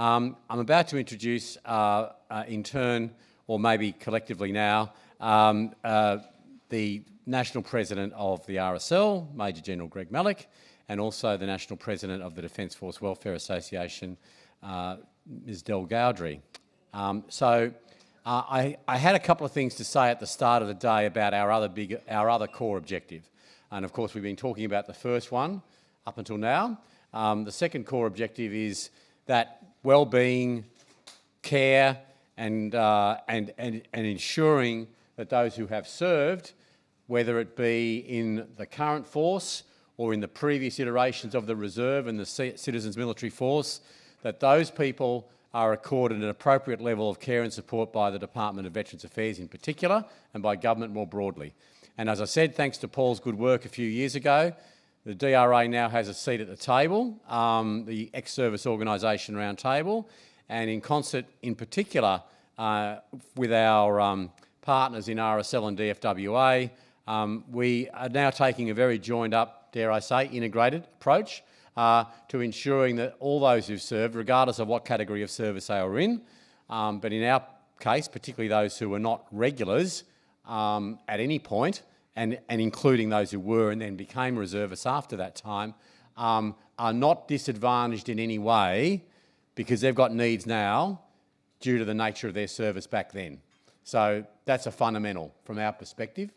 I'm about to introduce, in turn, or maybe collectively now, the National President of the RSL, Major General Greg Melick, and also the National President of the Defence Force Welfare Association, Ms Del Gaudry. I had a couple of things to say at the start of the day about our other core objective. And of course, we've been talking about the first one up until now. The second core objective is that well-being, care, and ensuring that those who have served, whether it be in the current force or in the previous iterations of the Reserve and the Citizens Military Force, that those people are accorded an appropriate level of care and support by the Department of Veterans Affairs in particular and by government more broadly. And as I said, thanks to Paul's good work a few years ago, the DRA now has a seat at the table, the ex-service organisation round table, and in concert in particular with our partners in RSL and DFWA, we are now taking a very joined up, dare I say, integrated approach to ensuring that all those who've served, regardless of what category of service they were in, but in our case, particularly those who were not regulars at any point, and including those who were and then became reservists after that time, are not disadvantaged in any way because they've got needs now due to the nature of their service back then. So that's a fundamental from our perspective.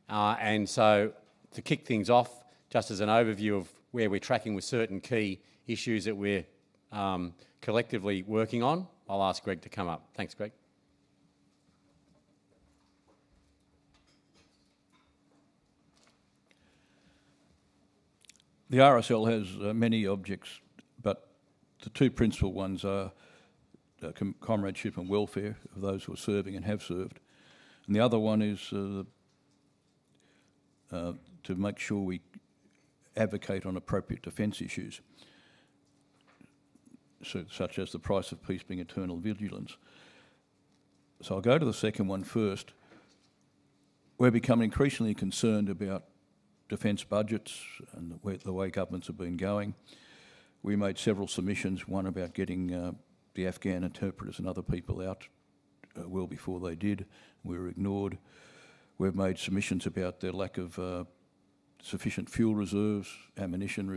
And so to kick things off, just as an overview of where we're tracking with certain key issues that we're collectively working on, I'll ask Greg to come up. Thanks, Greg. The RSL has many objects, but the two principal ones are comradeship and welfare of those who are serving and have served. And the other one is to make sure we advocate on appropriate defence issues, such as the price of peace being eternal vigilance. So I'll go to the second one first. We're becoming increasingly concerned about defence budgets and the way governments have been going. We made several submissions, one about getting the Afghan interpreters and other people out well before they did. We were ignored. We've made submissions about their lack of sufficient fuel reserves, ammunition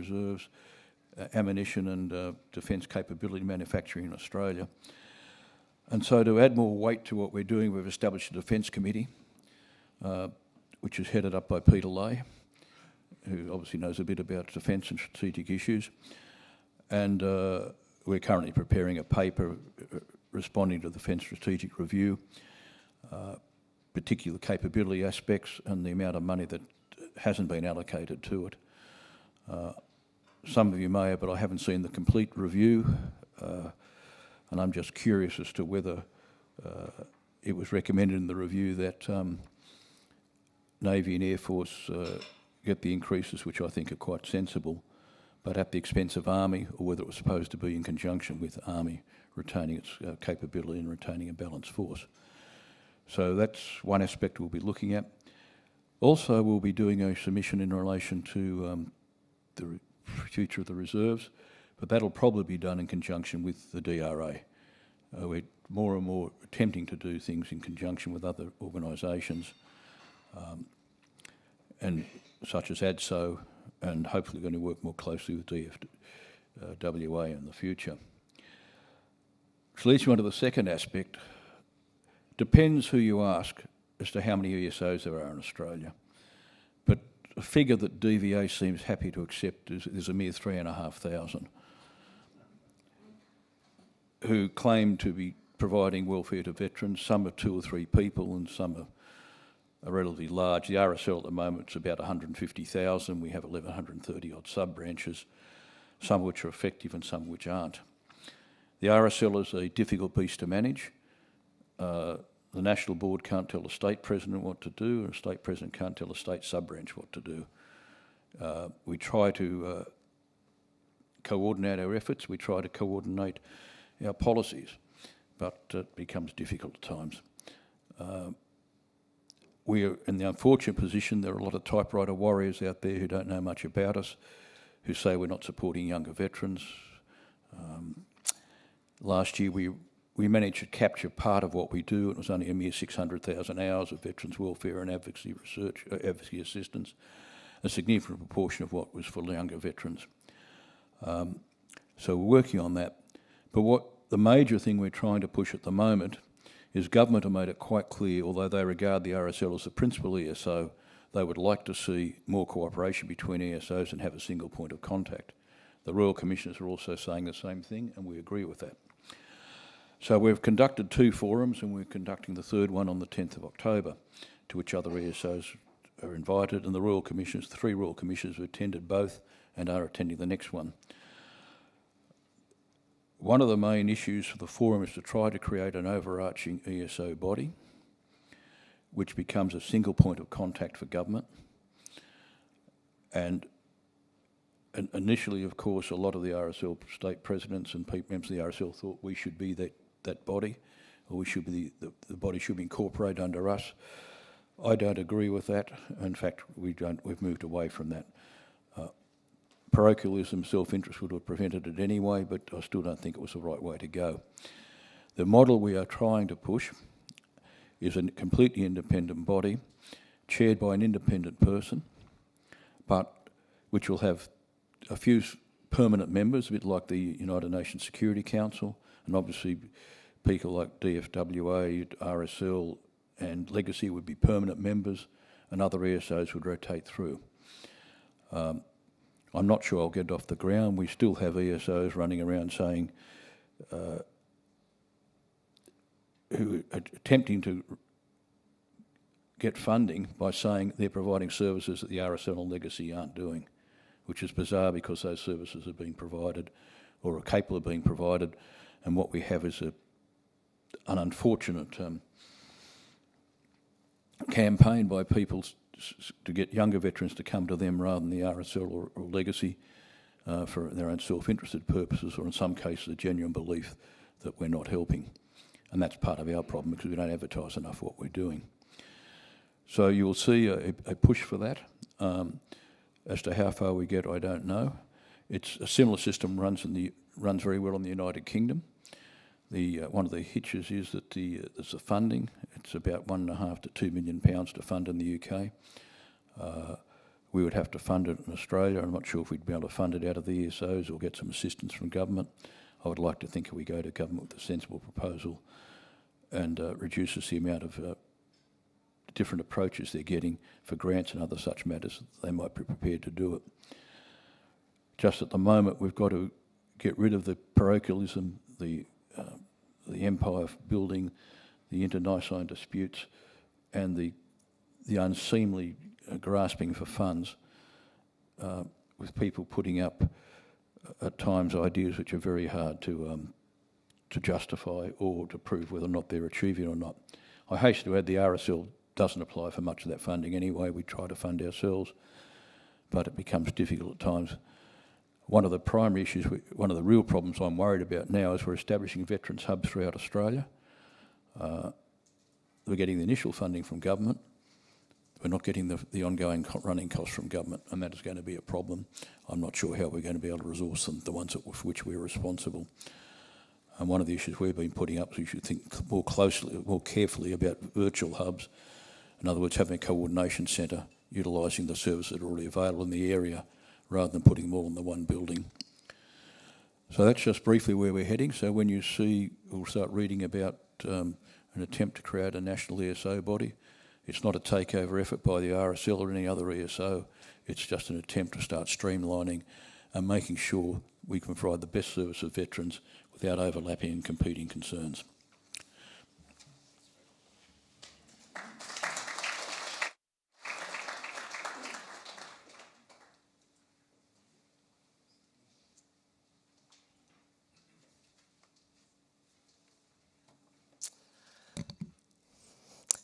and defence capability manufacturing in Australia. And so to add more weight to what we're doing, we've established a Defence Committee, which is headed up by Peter Lay, who obviously knows a bit about defence and strategic issues. And we're currently preparing a paper responding to the Defence Strategic Review, particular capability aspects and the amount of money that hasn't been allocated to it. Some of you may have, but I haven't seen the complete review, and I'm just curious as to whether it was recommended in the review that Navy and Air Force get the increases, which I think are quite sensible, but at the expense of Army, or whether it was supposed to be in conjunction with Army retaining its capability and retaining a balanced force. So that's one aspect we'll be looking at. Also, we'll be doing a submission in relation to the future of the reserves, but that'll probably be done in conjunction with the DRA. We're more and more attempting to do things in conjunction with other organisations, and such as ADSO, and hopefully going to work more closely with DFWA in the future. Which leads me on to the second aspect. Depends who you ask as to how many ESOs there are in Australia. But a figure that DVA seems happy to accept is a mere 3,500 who claim to be providing welfare to veterans. Some are 2 or 3 people and some are relatively large. The RSL at the moment is about 150,000. We have 1,130 odd sub-branches, some of which are effective and some which aren't. The RSL is a difficult beast to manage. The National Board can't tell the State President what to do, and a State President can't tell a State sub-branch what to do. We try to coordinate our efforts, we try to coordinate our policies, but it becomes difficult at times. We are in the unfortunate position, there are a lot of typewriter warriors out there who don't know much about us, who say we're not supporting younger veterans. last year we managed to capture part of what we do. It was only a mere 600,000 hours of veterans welfare and advocacy research, advocacy assistance, a significant proportion of what was for younger veterans. So we're working on that. But what the major thing we're trying to push at the moment is government have made it quite clear, although they regard the RSL as the principal ESO, they would like to see more cooperation between ESOs and have a single point of contact. The Royal Commissioners are also saying the same thing, and we agree with that. So we've conducted 2 forums, and we're conducting the 3rd one on the 10th of October, to which other ESOs are invited, and the Royal Commissioners, 3 Royal Commissioners have attended both and are attending the next one. One of the main issues for the forum is to try to create an overarching ESO body, which becomes a single point of contact for government. And initially, of course, a lot of the RSL state presidents and members of the RSL thought we should be that body, or we should be the body should be incorporated under us. I don't agree with that. In fact, we've moved away from that. Parochialism, self-interest would have prevented it anyway, but I still don't think it was the right way to go. The model we are trying to push is a completely independent body, chaired by an independent person, but which will have a few permanent members, a bit like the United Nations Security Council, and obviously people like DFWA, RSL and Legacy would be permanent members, and other ESOs would rotate through. I'm not sure I'll get it off the ground. We still have ESOs running around saying, who are attempting to get funding by saying they're providing services that the RSL and Legacy aren't doing, which is bizarre because those services are being provided or are capable of being provided, and what we have is an unfortunate campaign by people to get younger veterans to come to them rather than the RSL or Legacy for their own self-interested purposes, or in some cases a genuine belief that we're not helping. And that's part of our problem because we don't advertise enough what we're doing. So you'll see a push for that. As to how far we get, I don't know. It's a similar system runs very well in the United Kingdom. One of the hitches is that there's the funding. It's about £1.5 to £2 million to fund in the UK. We would have to fund it in Australia. I'm not sure if we'd be able to fund it out of the ESOs or get some assistance from government. I would like to think if we go to government with a sensible proposal and reduces the amount of different approaches they're getting for grants and other such matters, they might be prepared to do it. Just at the moment, we've got to get rid of the parochialism, the empire building, the internecine disputes, and the unseemly grasping for funds, with people putting up at times ideas which are very hard to justify or to prove whether or not they're achieving or not. I hasten to add the RSL doesn't apply for much of that funding anyway. We try to fund ourselves, but it becomes difficult at times. One of the primary issues, one of the real problems I'm worried about now is we're establishing veterans hubs throughout Australia. We're getting the initial funding from government. We're not getting the ongoing running costs from government, and that is going to be a problem. I'm not sure how we're going to be able to resource them, the ones for which we're responsible. And one of the issues we've been putting up is we should think more carefully about virtual hubs. In other words, having a coordination centre utilising the services that are already available in the area rather than putting them all in the one building. So that's just briefly where we're heading. So when you see, we'll start reading about an attempt to create a national ESO body. It's not a takeover effort by the RSL or any other ESO. It's just an attempt to start streamlining and making sure we can provide the best service of veterans without overlapping and competing concerns.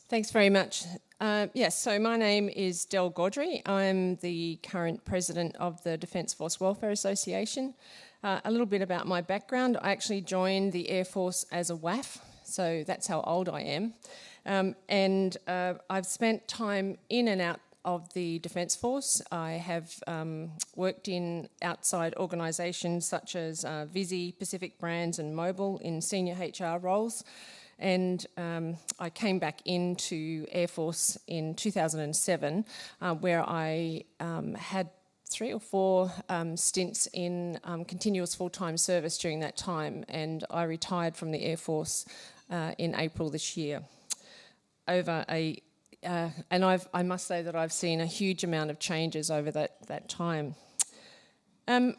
Thanks very much. Yes, so my name is Gaudry. I'm the current president of the Defence Force Welfare Association. A little bit about my background. I actually joined the Air Force as a WAF, so that's how old I am. And I've spent time in and out of the Defence Force. I have worked in outside organisations such as Visy, Pacific Brands and Mobile in senior HR roles. And I came back into Air Force in 2007, where I had 3 or 4 stints in continuous full-time service during that time, and I retired from the Air Force in April this year. I must say that I've seen a huge amount of changes over that time. I'm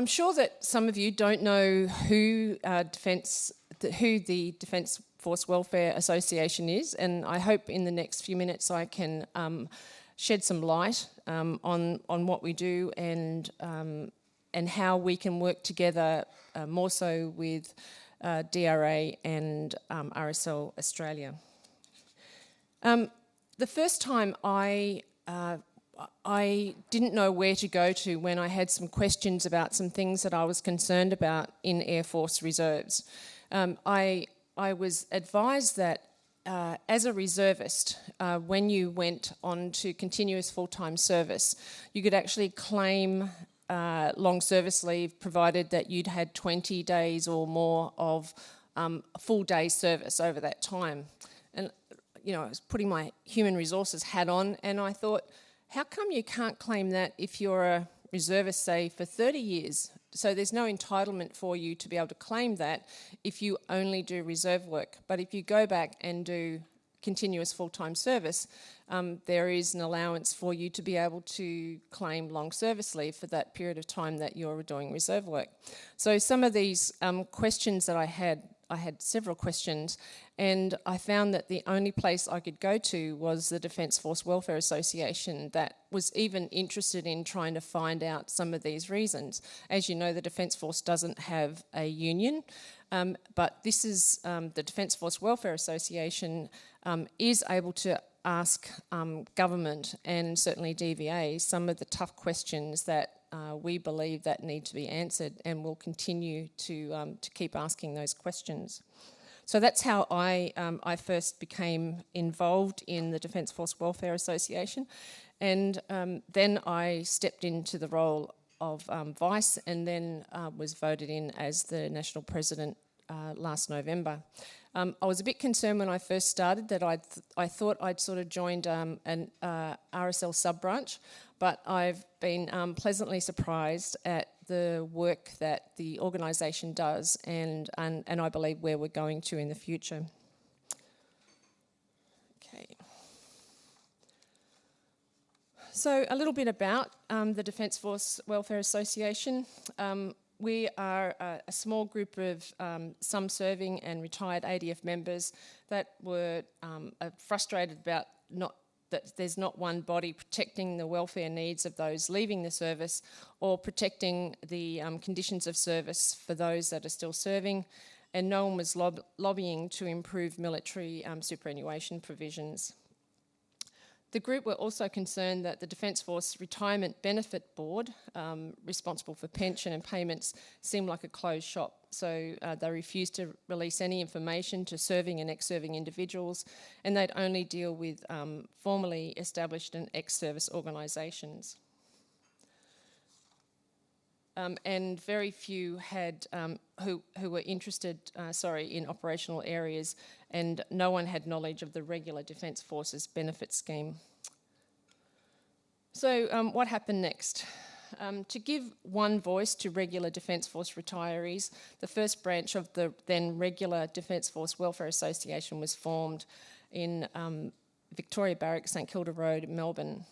sure that some of you don't know who the Defence Force Welfare Association is, and I hope in the next few minutes I can shed some light on what we do and how we can work together more so with DRA and RSL Australia. The first time I didn't know where to go to when I had some questions about some things that I was concerned about in Air Force Reserves. I was advised that as a reservist, when you went on to continuous full-time service, you could actually claim long service leave provided that you'd had 20 days or more of full day service over that time. And, you know, I was putting my human resources hat on and I thought, how come you can't claim that if you're a reservist, say, for 30 years? So there's no entitlement for you to be able to claim that if you only do reserve work. But if you go back and do continuous full-time service, there is an allowance for you to be able to claim long service leave for that period of time that you're doing reserve work. So some of these questions that I had several questions, and I found that the only place I could go to was the Defence Force Welfare Association that was even interested in trying to find out some of these reasons. As you know, the Defence Force doesn't have a union, but this is the Defence Force Welfare Association is able to ask government and certainly DVA some of the tough questions that we believe that need to be answered, and we'll continue to keep asking those questions. So that's how I first became involved in the Defence Force Welfare Association, and then I stepped into the role of Vice, and then was voted in as the National President last November. I was a bit concerned when I first started that I thought I'd sort of joined an RSL sub-branch, but I've been pleasantly surprised at the work that the organisation does and I believe where we're going to in the future. Okay. So a little bit about the Defence Force Welfare Association. We are a small group of some serving and retired ADF members that were frustrated about that there's not one body protecting the welfare needs of those leaving the service or protecting the conditions of service for those that are still serving, and no one was lobbying to improve military superannuation provisions. The group were also concerned that the Defence Force Retirement Benefit Board, responsible for pension and payments, seemed like a closed shop. So they refused to release any information to serving and ex-serving individuals, and they'd only deal with formally established and ex-service organisations. And very few had who were interested, in operational areas, and no one had knowledge of the regular Defence Force's benefit scheme. So what happened next? To give one voice to regular Defence Force retirees, the first branch of the then regular Defence Force Welfare Association was formed in Victoria Barracks, St Kilda Road, Melbourne.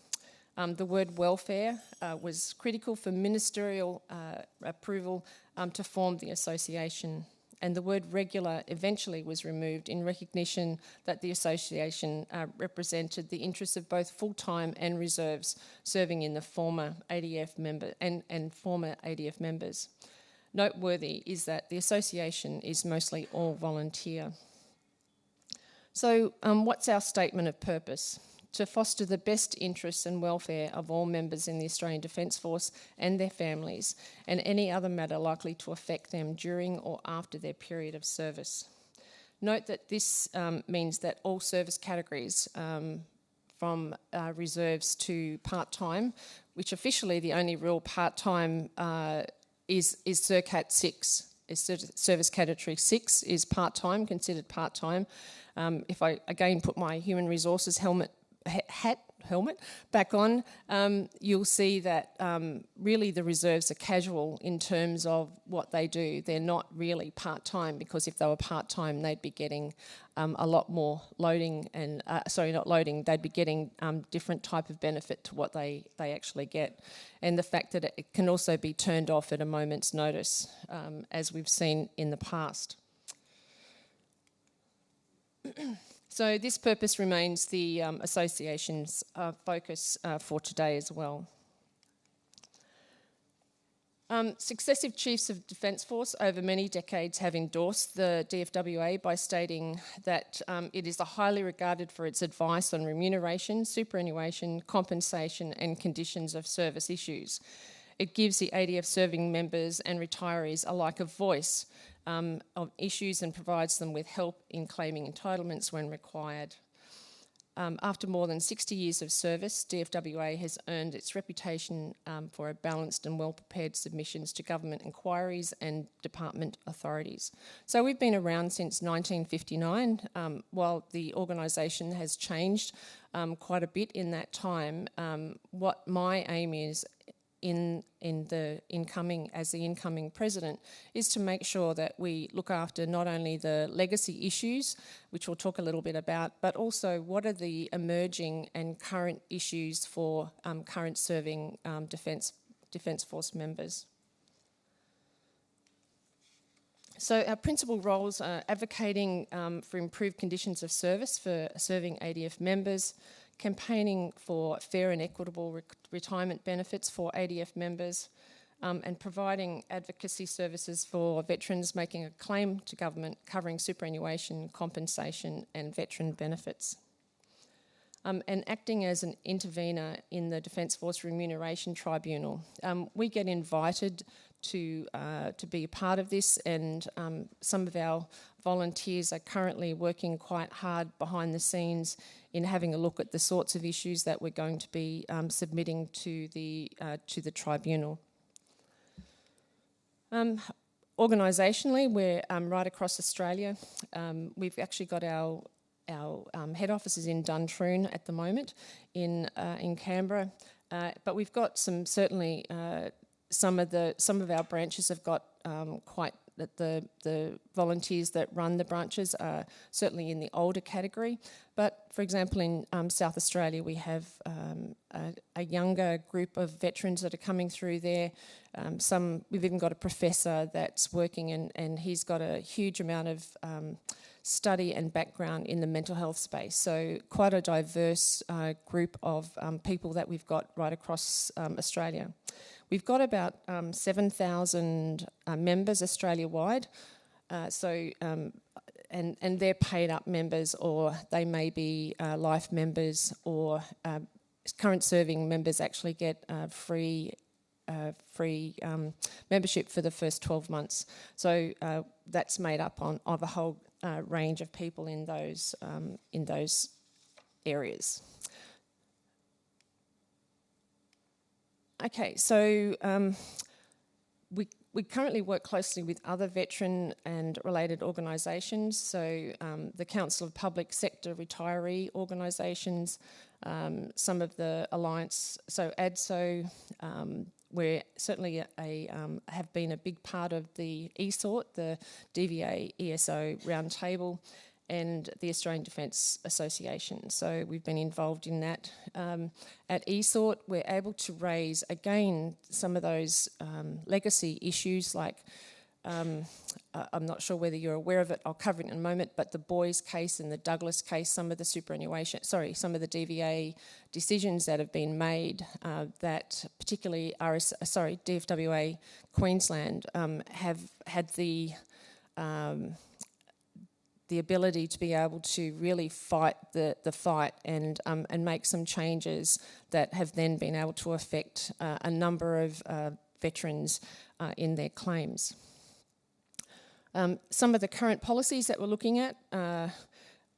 The word welfare was critical for ministerial approval to form the association, and the word regular eventually was removed in recognition that the association represented the interests of both full-time and reserves serving in the former ADF member and former ADF members. Noteworthy is that the association is mostly all volunteer. So what's our statement of purpose? To foster the best interests and welfare of all members in the Australian Defence Force and their families, and any other matter likely to affect them during or after their period of service. Note that this means that all service categories from reserves to part-time, which officially the only real part-time is CERCAT 6. Service Category 6 is part-time, considered part-time. If I again put my human resources helmet back on, you'll see that really the reserves are casual in terms of what they do. They're not really part-time, because if they were part-time, they'd be getting a lot more loading and, not loading, they'd be getting different type of benefit to what they actually get. And the fact that it can also be turned off at a moment's notice, as we've seen in the past. So this purpose remains the association's focus for today as well. Successive chiefs of Defence Force over many decades have endorsed the DFWA by stating that it is highly regarded for its advice on remuneration, superannuation, compensation and conditions of service issues. It gives the ADF serving members and retirees alike a voice of issues and provides them with help in claiming entitlements when required. After more than 60 years of service, DFWA has earned its reputation for a balanced and well-prepared submissions to government inquiries and department authorities. So we've been around since 1959. While the organisation has changed quite a bit in that time, what my aim is as the incoming president is to make sure that we look after not only the legacy issues, which we'll talk a little bit about, but also what are the emerging and current issues for current serving Defence Force members. So our principal roles are advocating for improved conditions of service for serving ADF members, campaigning for fair and equitable retirement benefits for ADF members, and providing advocacy services for veterans making a claim to government covering superannuation, compensation and veteran benefits. And acting as an intervener in the Defence Force Remuneration Tribunal. We get invited to be a part of this, and some of our volunteers are currently working quite hard behind the scenes in having a look at the sorts of issues that we're going to be submitting to the tribunal. Organisationally, we're right across Australia. We've actually got our head offices in Duntroon at the moment, in Canberra, but we've got some of our branches have got quite the volunteers that run the branches are certainly in the older category. But for example, in South Australia, we have a younger group of veterans that are coming through there. We've even got a professor that's working, and he's got a huge amount of study and background in the mental health space. So quite a diverse group of people that we've got right across Australia. We've got about 7,000 members Australia-wide, and they're paid-up members, or they may be life members, or current serving members actually get free membership for the first 12 months. So that's made up of a whole range of people in those areas. Okay, so we currently work closely with other veteran and related organisations, so the Council of Public Sector Retiree Organisations, some of the Alliance, so ADSO, we're certainly have been a big part of the ESORT, the DVA ESO Roundtable, and the Australian Defence Association. So we've been involved in that. At ESORT, we're able to raise, again, some of those legacy issues like, I'm not sure whether you're aware of it, I'll cover it in a moment, but the Boys case and the Douglas case, some of the DVA decisions that have been made that particularly DFWA Queensland have had the ability to be able to really fight the fight and make some changes that have then been able to affect a number of veterans in their claims. Some of the current policies that we're looking at,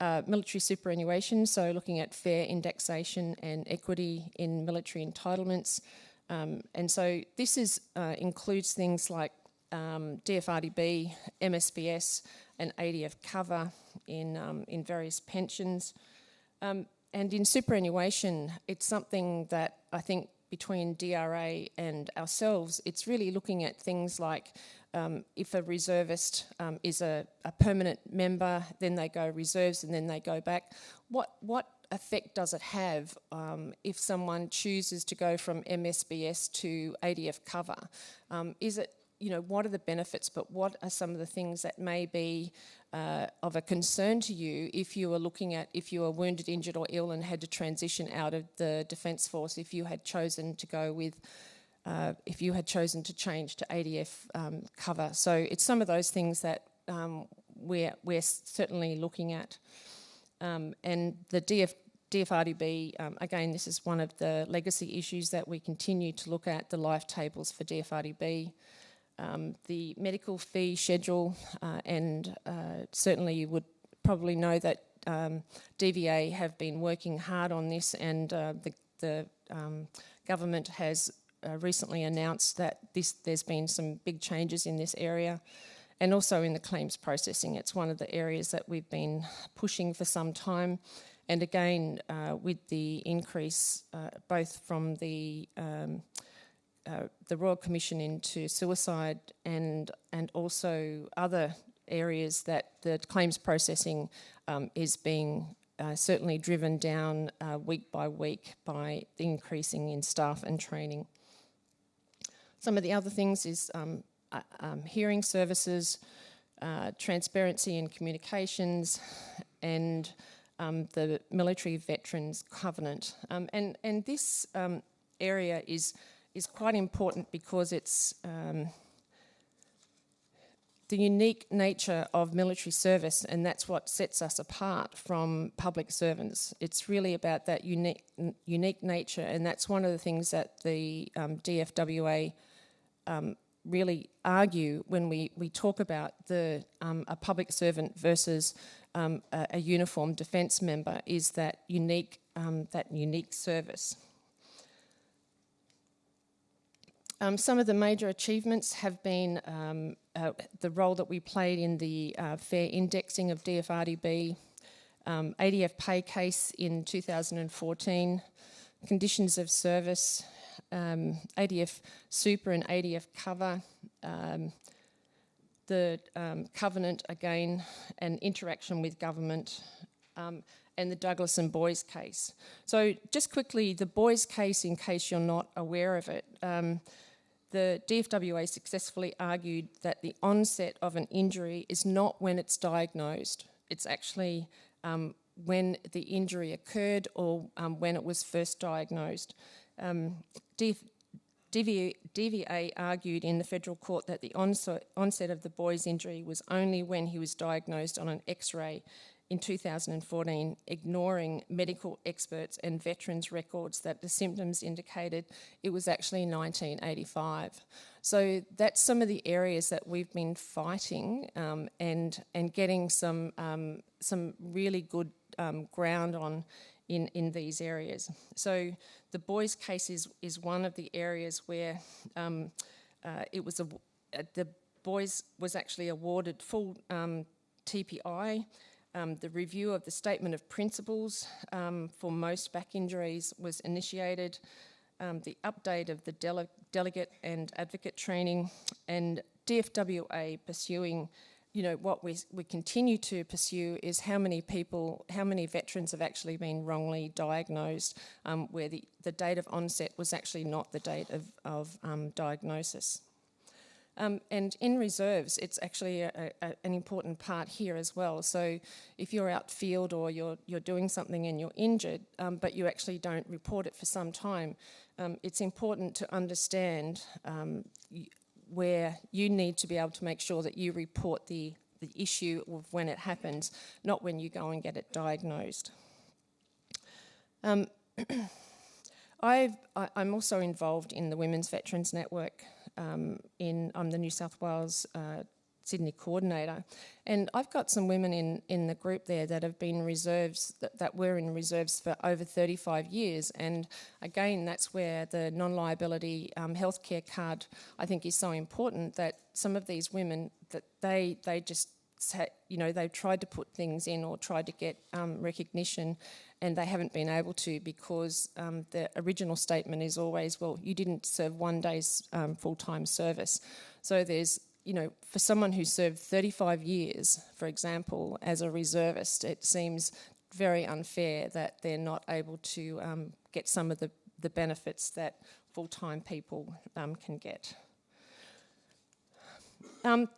military superannuation, so looking at fair indexation and equity in military entitlements. And so this includes things like DFRDB, MSBS and ADF cover in various pensions. And in superannuation, it's something that I think between DRA and ourselves, it's really looking at things like if a reservist is a permanent member, then they go reserves and then they go back. What effect does it have if someone chooses to go from MSBS to ADF cover? Is it, what are the benefits, but what are some of the things that may be of a concern to you if you were looking at, if you were wounded, injured or ill and had to transition out of the Defence Force, if you had chosen to go with, if you had chosen to change to ADF cover. So it's some of those things that we're certainly looking at. And the DFRDB, again, this is one of the legacy issues that we continue to look at, the life tables for DFRDB. The medical fee schedule, and certainly you would probably know that DVA have been working hard on this, and the government has recently announced that there's been some big changes in this area, and also in the claims processing. It's one of the areas that we've been pushing for some time, and again with the increase both from the Royal Commission into suicide and also other areas that the claims processing is being certainly driven down week by week by the increasing in staff and training. Some of the other things is hearing services, transparency in communications, and the Military Veterans Covenant. And this area is quite important because it's the unique nature of military service, and that's what sets us apart from public servants. It's really about that unique nature, and that's one of the things that the DFWA really argue when we talk about a public servant versus a uniformed defence member, is that unique service. Some of the major achievements have been the role that we played in the fair indexing of DFRDB, ADF pay case in 2014, conditions of service, ADF super and ADF cover, the covenant again, and interaction with government, and the Douglas and Boys case. So just quickly, the Boys case, in case you're not aware of it, the DFWA successfully argued that the onset of an injury is not when it's diagnosed. It's actually when the injury occurred or when it was first diagnosed. DVA argued in the federal court that the onset of the boy's injury was only when he was diagnosed on an X-ray in 2014, ignoring medical experts and veterans' records that the symptoms indicated it was actually 1985. So that's some of the areas that we've been fighting and getting some really good ground on in these areas. So the boys' case is one of the areas where it was the boys was actually awarded full TPI. The review of the statement of principles for most back injuries was initiated. The update of the delegate and advocate training, and DFWA pursuing, what we continue to pursue is how many veterans have actually been wrongly diagnosed, where the date of onset was actually not the date of diagnosis. And in reserves, it's actually an important part here as well. So if you're outfield or you're doing something and you're injured, but you actually don't report it for some time, it's important to understand where you need to be able to make sure that you report the issue of when it happens, not when you go and get it diagnosed. I'm also involved in the Women's Veterans Network. I'm the New South Wales Sydney coordinator. And I've got some women in the group there that have been reserves, that were in reserves for over 35 years. And again, that's where the non-liability healthcare card, I think, is so important, that some of these women, that they just, they've tried to put things in or tried to get recognition, and they haven't been able to, because the original statement is always, well, you didn't serve 1 day's full-time service. So there's, for someone who served 35 years, for example, as a reservist, it seems very unfair that they're not able to get some of the benefits that full-time people can get.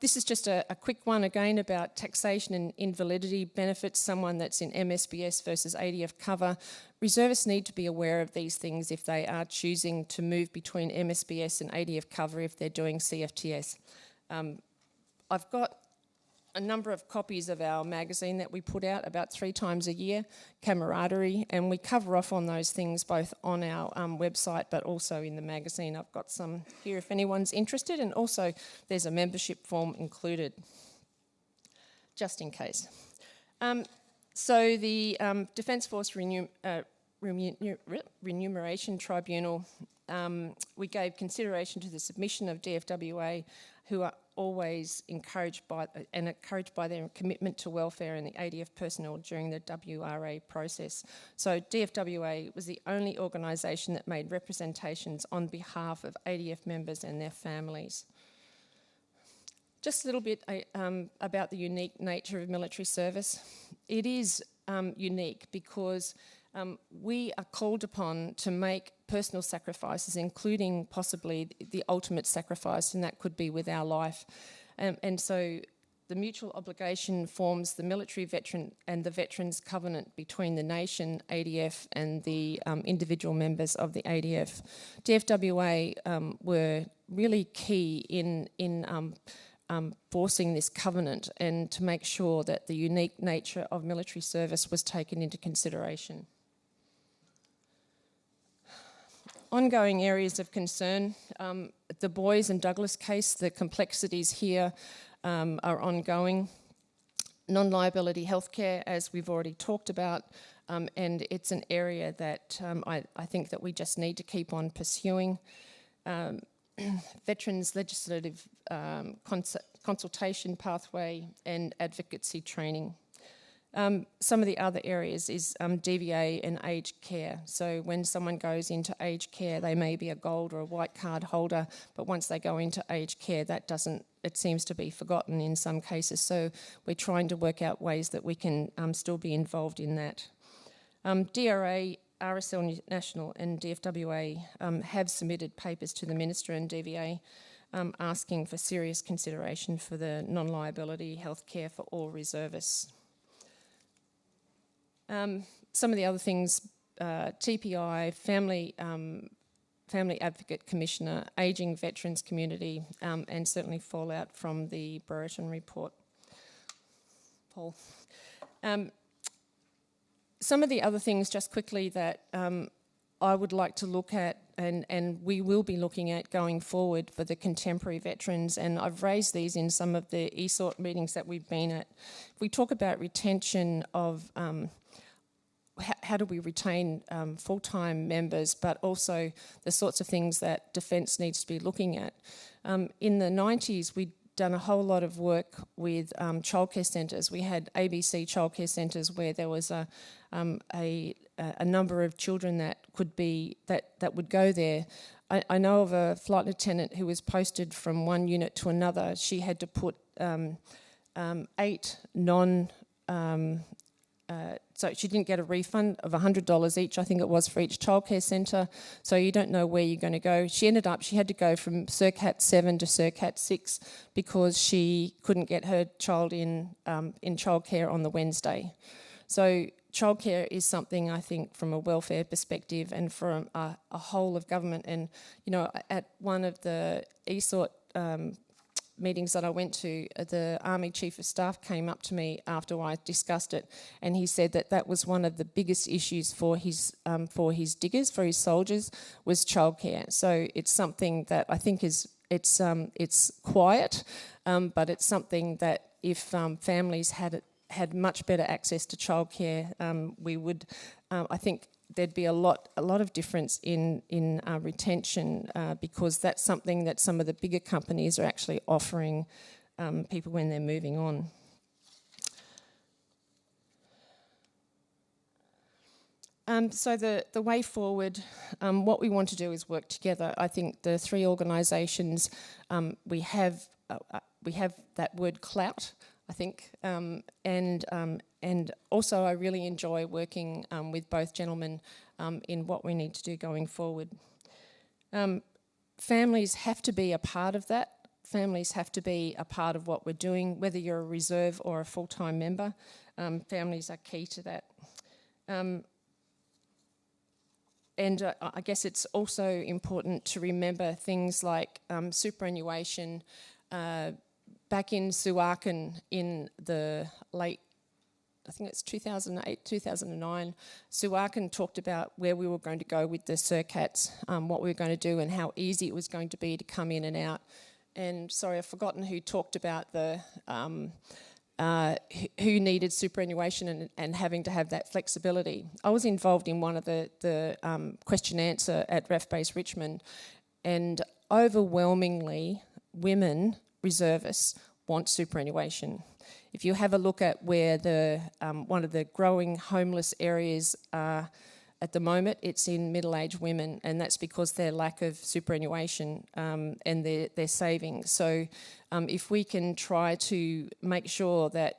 This is just a quick one again about taxation and invalidity benefits, someone that's in MSBS versus ADF cover. Reservists need to be aware of these things if they are choosing to move between MSBS and ADF cover if they're doing CFTS. I've got a number of copies of our magazine that we put out about 3 times a year, Camaraderie, and we cover off on those things both on our website but also in the magazine. I've got some here if anyone's interested, and also there's a membership form included, just in case. So the Defence Force Remuneration Tribunal, we gave consideration to the submission of DFWA, who are always encouraged by their commitment to welfare and the ADF personnel during the WRA process. So DFWA was the only organisation that made representations on behalf of ADF members and their families. Just a little bit about the unique nature of military service. It is unique because we are called upon to make personal sacrifices, including possibly the ultimate sacrifice, and that could be with our life. And so the mutual obligation forms the military veteran and the veterans covenant between the nation, ADF, and the individual members of the ADF. DFWA were really key in forcing this covenant and to make sure that the unique nature of military service was taken into consideration. Ongoing areas of concern. The Boys and Douglas case, the complexities here are ongoing. Non-liability healthcare, as we've already talked about, and it's an area that I think that we just need to keep on pursuing. Veterans legislative consultation pathway and advocacy training. Some of the other areas is DVA and aged care. So when someone goes into aged care, they may be a gold or a white card holder, but once they go into aged care, it seems to be forgotten in some cases. So we're trying to work out ways that we can still be involved in that. DRA, RSL National and DFWA have submitted papers to the Minister and DVA asking for serious consideration for the non-liability healthcare for all reservists. Some of the other things, TPI, Family Advocate Commissioner, Ageing Veterans Community, and certainly fallout from the Brereton report. Paul. Some of the other things, just quickly, that I would like to look at, and we will be looking at going forward for the contemporary veterans, and I've raised these in some of the ESORT meetings that we've been at. If we talk about retention of how do we retain full-time members, but also the sorts of things that Defence needs to be looking at. In the 90s, we'd done a whole lot of work with childcare centres. We had ABC childcare centres where there was a number of children that would go there. I know of a flight lieutenant who was posted from one unit to another. She had to put 8 so she didn't get a refund of $100 each, I think it was, for each childcare centre. So you don't know where you're going to go. She had to go from CERCAT 7 to CERCAT 6 because she couldn't get her child in childcare on the Wednesday. So childcare is something, I think, from a welfare perspective and from a whole of government. And, at one of the ESORT meetings that I went to, the Army Chief of Staff came up to me after I discussed it, and he said that was one of the biggest issues for his diggers, for his soldiers, was childcare. So it's something that I think is it's quiet, but it's something that if families had much better access to childcare, we would, I think there'd be a lot of difference in retention, because that's something that some of the bigger companies are actually offering people when they're moving on. So the way forward, what we want to do is work together. I think the three organisations, we have that word clout, I think, and also I really enjoy working with both gentlemen in what we need to do going forward. Families have to be a part of that. Families have to be a part of what we're doing, whether you're a reserve or a full-time member. Families are key to that. And I guess it's also important to remember things like superannuation. Back in Suakin in the late, I think it's 2008, 2009, Suakin talked about where we were going to go with the CERCATs, what we were going to do and how easy it was going to be to come in and out. And sorry, I've forgotten who talked about the who needed superannuation and having to have that flexibility. I was involved in one of the question answer at REF Base Richmond, and overwhelmingly women reservists want superannuation. If you have a look at where the one of the growing homeless areas are at the moment, it's in middle-aged women, and that's because their lack of superannuation and their savings. So if we can try to make sure that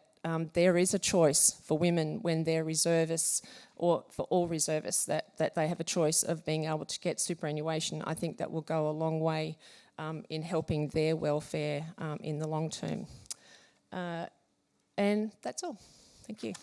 there is a choice for women when they're reservists, or for all reservists, that they have a choice of being able to get superannuation, I think that will go a long way in helping their welfare in the long term. And that's all. Thank you.